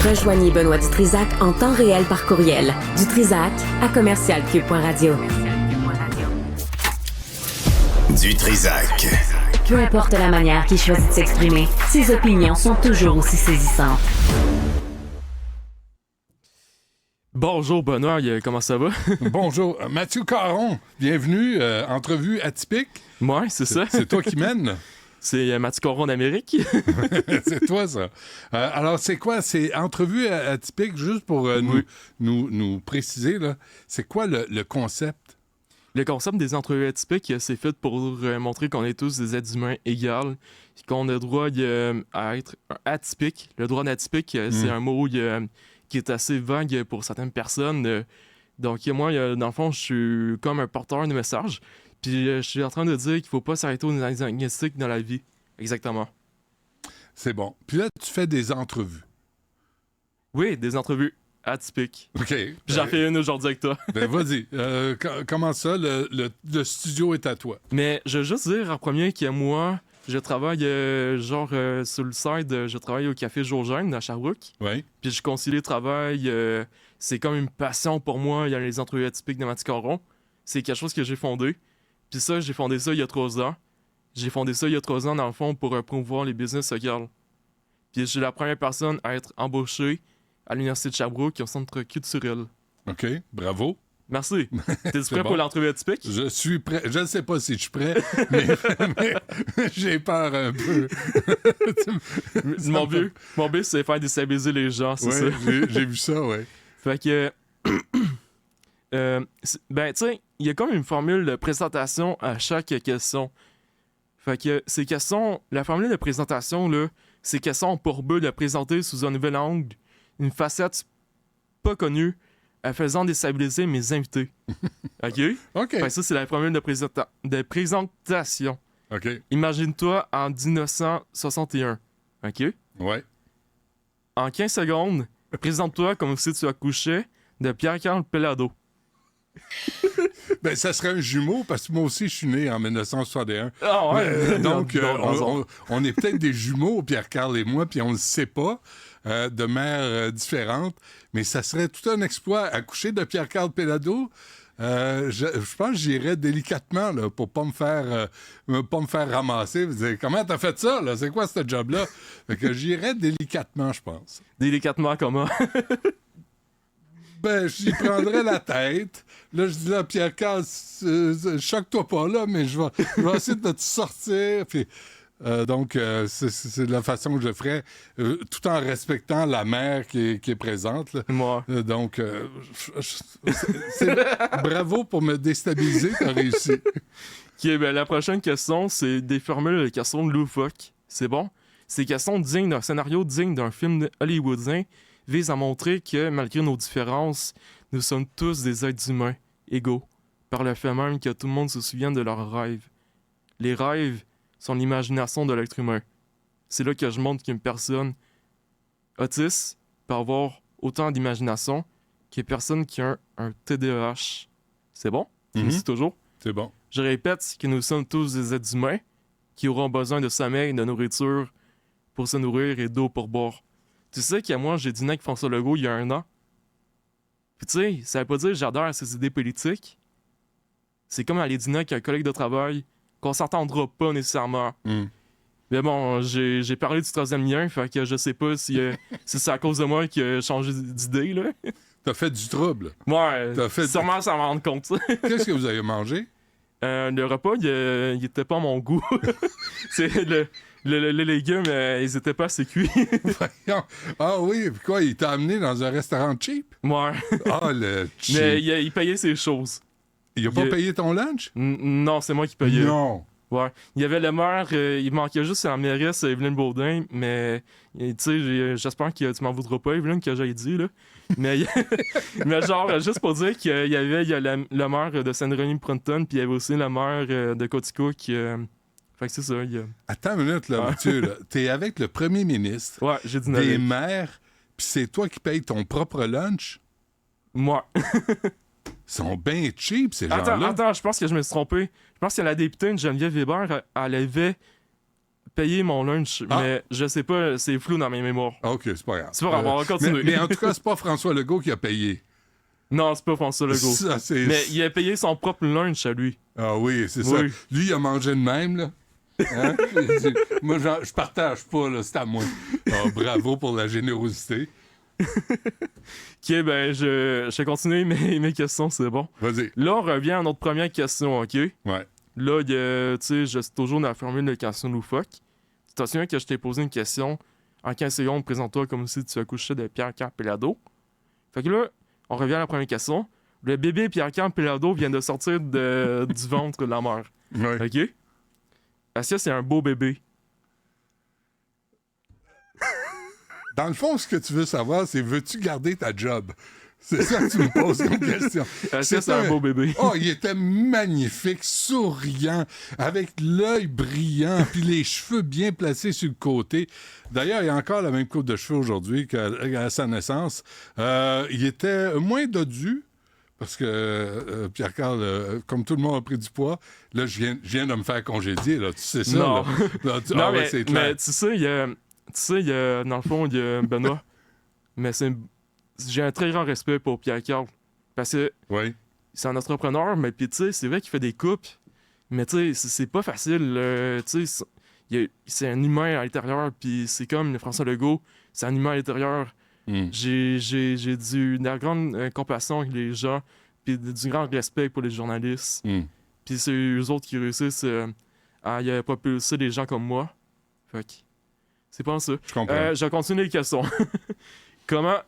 Rejoignez Benoît Dutrisac en temps réel par courriel. Dutrisac@commercialcube.radio. Dutrisac. Peu importe la manière qu'il choisit de s'exprimer, ses opinions sont toujours aussi saisissantes. Bonjour Benoît, comment ça va? Bonjour, Mathieu Caron, bienvenue, entrevue atypique. Ouais, c'est ça. C'est toi qui mène. C'est Mathieu Caron d'Amérique. C'est toi, ça. Alors, c'est quoi? C'est entrevue atypique, juste pour nous préciser, là. C'est quoi le concept? Le concept des entrevues atypiques, c'est fait pour montrer qu'on est tous des êtres humains égaux, qu'on a le droit à être atypique. Le droit d'atypique, c'est un mot qui est assez vague pour certaines personnes. Donc, moi, dans le fond, je suis comme un porteur de message. Puis, je suis en train de dire qu'il faut pas s'arrêter aux diagnostics dans la vie. Exactement. C'est bon. Puis là, tu fais des entrevues. Oui, des entrevues atypiques. OK. Puis j'en fais une aujourd'hui avec toi. Ben, vas-y. Comment ça? Le studio est à toi. Mais je veux juste dire en premier que moi, je travaille sur le side, je travaille au Café Jourgène à Sherbrooke. Oui. Puis je concilie le travail. C'est comme une passion pour moi. Il y a les entrevues atypiques de Mathieu Caron. C'est quelque chose que j'ai fondé. Puis ça, j'ai fondé ça il y a 3 ans. J'ai fondé ça il y a 3 ans, dans le fond, pour promouvoir les business locaux. Puis je suis la première personne à être embauchée à l'Université de Sherbrooke au Centre culturel. OK, bravo. Merci. T'es-tu prêt pour l'entrevue atypique? Je suis prêt. Je ne sais pas si je suis prêt, mais j'ai peur un peu. Mon but, c'est de faire déstabiliser les gens, c'est ça? J'ai vu ça, ouais. Fait que... ben, tu sais, il y a comme une formule de présentation à chaque question. Fait que ces questions... La formule de présentation, là, ces questions ont pour but de présenter sous un nouvel angle une facette pas connue, faisant déstabiliser mes invités. OK? OK. Fait que ça, c'est la formule de présentation. OK. Imagine-toi en 1961. OK? Ouais. En 15 secondes, présente-toi comme si tu accouchais de Pierre-Carl Pellado. Ben, ça serait un jumeau, parce que moi aussi, je suis né en 1961. Ah ouais? Donc, on est peut-être des jumeaux, Pierre-Carl et moi, puis on ne le sait pas, de mères différentes. Mais ça serait tout un exploit. Accoucher de Pierre-Carl Pellado, je pense que j'irais délicatement là, pour pas me faire ramasser. Vous dire, comment t'as fait ça? Là? C'est quoi ce job-là? Fait que j'irais délicatement, je pense. Délicatement comment? Ben, j'y prendrais la tête. Là, je dis là, Pierre-Carl, choque-toi pas là, mais je vais essayer de te sortir. Puis, donc, c'est de la façon que je le ferais, tout en respectant la mère qui est présente. Là. Moi. Donc, bravo pour me déstabiliser, t'as réussi. OK, ben la prochaine question, c'est des formules de questions loufoques. C'est bon? Ces questions dignes d'un scénario digne d'un film hollywoodien visent à montrer que, malgré nos différences, nous sommes tous des êtres humains, égaux, par le fait même que tout le monde se souvienne de leurs rêves. Les rêves sont l'imagination de l'être humain. C'est là que je montre qu'une personne autiste peut avoir autant d'imagination qu'une personne qui a un TDAH. C'est bon? C'est toujours? C'est bon. Je répète que nous sommes tous des êtres humains qui auront besoin de sommeil, de nourriture pour se nourrir et d'eau pour boire. Tu sais qu'à moi, j'ai dîné avec François Legault il y a 1 an. Puis tu sais, ça veut pas dire que j'adhère ses idées politiques. C'est comme aller dîner avec un collègue de travail qu'on s'entendra pas nécessairement. Mais bon, j'ai parlé du 3e lien, fait que je sais pas si c'est à cause de moi qu'il a changé d'idée, là. T'as fait du trouble. Ouais, sûrement ça m'en rendre compte. Qu'est-ce que vous avez mangé? Le repas, il était pas à mon goût. C'est les légumes, ils étaient pas assez cuits. Ah oui, puis quoi, il t'a amené dans un restaurant cheap? Ouais. Ah, le cheap. Mais il payait ses choses. Il a pas payé ton lunch? Non, c'est moi qui payais. Non. Ouais. Il y avait le maire, il manquait juste la mairesse Evelyne Baudin, mais tu sais, j'espère que tu m'en voudras pas, Evelyne, que j'ai dit, là. Mais genre, juste pour dire qu'il y avait le maire de Saint-Denis-Printon, puis il y avait aussi le maire de Coaticook. Fait que c'est ça. Attends une minute, là, Mathieu. Là. T'es avec le premier ministre. Ouais, j'ai dit des maires, puis c'est toi qui payes ton propre lunch? Moi. Ils sont bien cheap, ces gens-là. Attends, je pense que je me suis trompé. Je pense que la députée Geneviève Weber, elle avait payé mon lunch, Ah. mais je sais pas, c'est flou dans mes mémoires. OK, c'est pas grave. C'est pas grave, on va continuer. Mais en tout cas, c'est pas François Legault qui a payé. Non, c'est pas François Legault. Ça, c'est... Mais il a payé son propre lunch à lui. Ah oui, c'est ça. Oui. Lui, il a mangé de même, là. Hein? Moi, je partage pas, là, c'est à moi. Ah, bravo pour la générosité. Ok, ben, je continue mes questions, c'est bon. Vas-y. Là, on revient à notre première question, ok? Ouais. Là, tu sais, je suis toujours dans la formule de question loufoque. Tu te souviens que je t'ai posé une question en 15 secondes, présente-toi comme si tu accouchais de Pierre-Carl Pelado. Fait que là, on revient à la première question. Le bébé Pierre-Carl Pelado vient de sortir du ventre de la mère. Ouais. OK? Est-ce que c'est un beau bébé? Dans le fond, ce que tu veux savoir, c'est veux-tu garder ta job? C'est ça que tu me poses comme question. Est-ce que c'est un beau bébé? Oh, il était magnifique, souriant, avec l'œil brillant, puis les cheveux bien placés sur le côté. D'ailleurs, il a encore la même coupe de cheveux aujourd'hui qu'à sa naissance. Il était moins dodu, parce que Pierre-Carl, comme tout le monde a pris du poids, là, je viens de me faire congédier, là. Tu sais ça, Non. là? Là, Non, ouais, mais, c'est clair. mais tu sais, dans le fond, il y a Benoît. Mais j'ai un très grand respect pour Pierre-Carl. Parce que Oui. c'est un entrepreneur, mais puis tu sais, c'est vrai qu'il fait des coupes. Mais tu sais, c'est pas facile. Tu sais, c'est un humain à l'intérieur, puis c'est comme François Legault, c'est un humain à l'intérieur. Mm. J'ai de la grande compassion avec les gens, puis du grand respect pour les journalistes. Mm. Puis c'est eux autres qui réussissent à propulser des gens comme moi. Fait que c'est pas ça. Je comprends. Je continue les questions. Comment...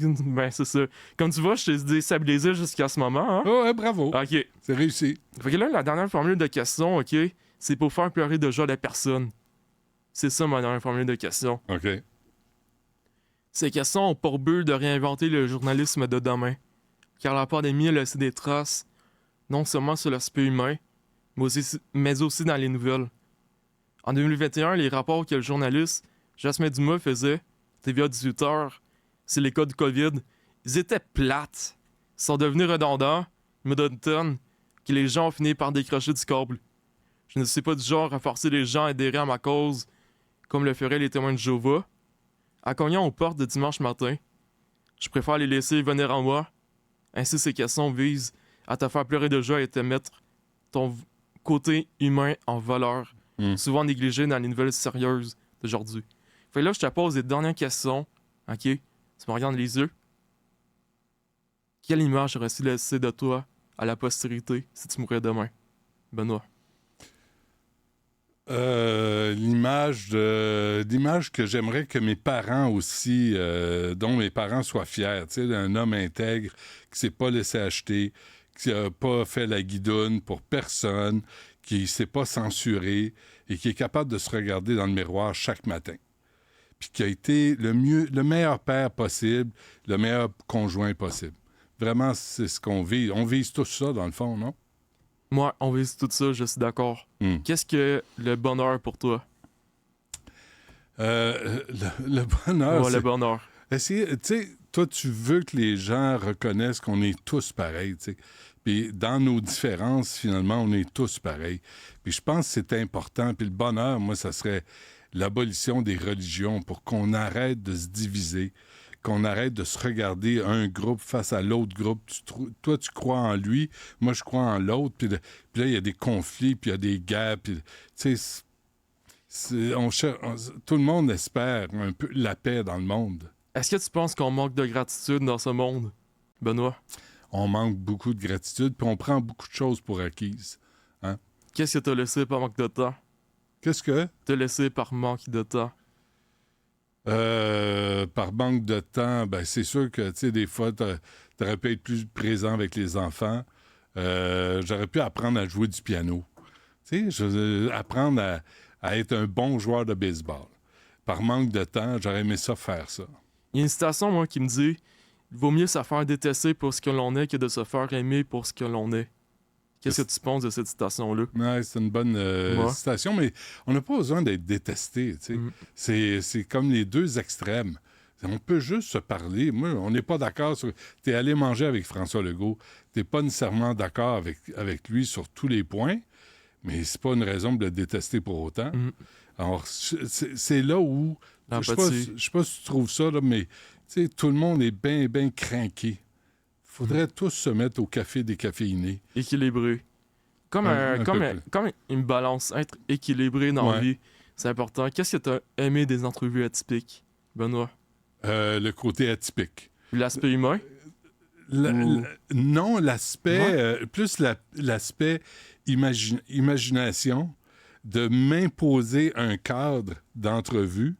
ben, c'est ça. Comme tu vois, je t'ai déstabilisé jusqu'à ce moment. Hein? Oh, ouais, bravo. OK. C'est réussi. Fait que là, la dernière formule de question, OK, c'est pour faire pleurer de joie la personne. C'est ça, ma dernière formule de question. OK. Ces questions ont pour but de réinventer le journalisme de demain. Car la pandémie a laissé des traces, non seulement sur l'aspect humain, mais aussi dans les nouvelles. En 2021, les rapports que le journaliste Jasmin Dumas faisait, TVA 18h, c'est les cas de COVID, ils étaient plates. Ils sont devenus redondants, monotones, que les gens ont fini par décrocher du câble. Je ne suis pas du genre à forcer les gens à adhérer à ma cause, comme le feraient les témoins de Jéhovah. En cognant aux portes de dimanche matin, je préfère les laisser venir en moi. Ainsi, ces questions visent à te faire pleurer de joie et te mettre ton côté humain en valeur, souvent négligé dans les nouvelles sérieuses d'aujourd'hui. Fait que là, je te pose les dernières questions. OK? Tu me regardes les yeux. Quelle image aurais-tu laissé de toi à la postérité si tu mourais demain? Benoît. L'image que j'aimerais que mes parents aussi, dont mes parents soient fiers, tu sais, d'un homme intègre qui s'est pas laissé acheter, qui a pas fait la guidoune pour personne, qui s'est pas censuré et qui est capable de se regarder dans le miroir chaque matin. Puis qui a été le meilleur père possible, le meilleur conjoint possible. Vraiment, c'est ce qu'on vise. On vise tout ça, dans le fond, non? Moi, on vise tout ça, je suis d'accord. Qu'est-ce que le bonheur pour toi? Le bonheur, Ouais, c'est... le bonheur. Tu sais, toi, tu veux que les gens reconnaissent qu'on est tous pareils, tu sais. Puis dans nos différences, finalement, on est tous pareils. Puis je pense que c'est important. Puis le bonheur, moi, ça serait l'abolition des religions pour qu'on arrête de se diviser, qu'on arrête de se regarder un groupe face à l'autre groupe. Toi, tu crois en lui, moi, je crois en l'autre. Puis là, il y a des conflits, puis il y a des guerres. Puis, tu sais, tout le monde espère un peu la paix dans le monde. Est-ce que tu penses qu'on manque de gratitude dans ce monde, Benoît? On manque beaucoup de gratitude, puis on prend beaucoup de choses pour acquises. Hein? Qu'est-ce que t'as laissé par manque de temps? Qu'est-ce que? T'as laissé par manque de temps. Par manque de temps, ben c'est sûr que, tu sais, des fois, t'aurais pu être plus présent avec les enfants. J'aurais pu apprendre à jouer du piano. Tu sais, apprendre à être un bon joueur de baseball. Par manque de temps, j'aurais aimé ça faire ça. Il y a une citation, moi, qui me dit « Il vaut mieux se faire détester pour ce que l'on est que de se faire aimer pour ce que l'on est. » Qu'est-ce que tu penses de cette citation-là? Ouais, c'est une bonne citation, mais on n'a pas besoin d'être détesté. Tu sais. C'est comme les deux extrêmes. On peut juste se parler. Moi, on n'est pas d'accord sur... T'es allé manger avec François Legault. T'es pas nécessairement d'accord avec lui sur tous les points, mais c'est pas une raison de le détester pour autant. Alors, c'est là où... Je sais pas si tu trouves ça, là, mais tout le monde est bien, bien craqué. Faudrait tous se mettre au café décaféiné. Équilibré. Comme une balance, être équilibré dans la vie, c'est important. Qu'est-ce que tu as aimé des entrevues atypiques, Benoît? Le côté atypique. L'aspect humain? Non, l'aspect... plus l'aspect imagination de m'imposer un cadre d'entrevue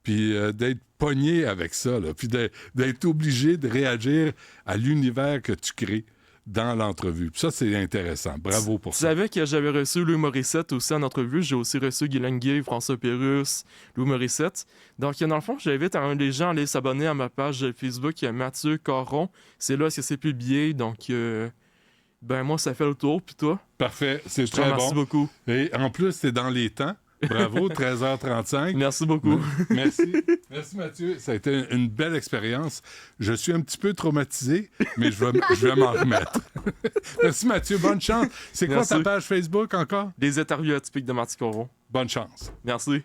puis d'être pogné avec ça, là, puis d'être obligé de réagir à l'univers que tu crées dans l'entrevue. Puis ça, c'est intéressant. Bravo pour ça. Tu savais que j'avais reçu Louis Morissette aussi en entrevue. J'ai aussi reçu Guylaine Gay, François Pérusse, Louis Morissette. Donc, dans le fond, j'invite les gens à aller s'abonner à ma page Facebook, Mathieu Caron. C'est là que c'est publié. Donc, moi, ça fait le tour. Puis toi? Parfait. C'est très bon. Merci beaucoup. Et en plus, c'est dans les temps. Bravo, 13h35. Merci beaucoup. Merci. Merci, Mathieu. Ça a été une belle expérience. Je suis un petit peu traumatisé, mais je vais m'en remettre. Merci, Mathieu. Bonne chance. C'est quoi ta page Facebook encore? Des interviews atypiques de Mathieu Caron. Bonne chance. Merci.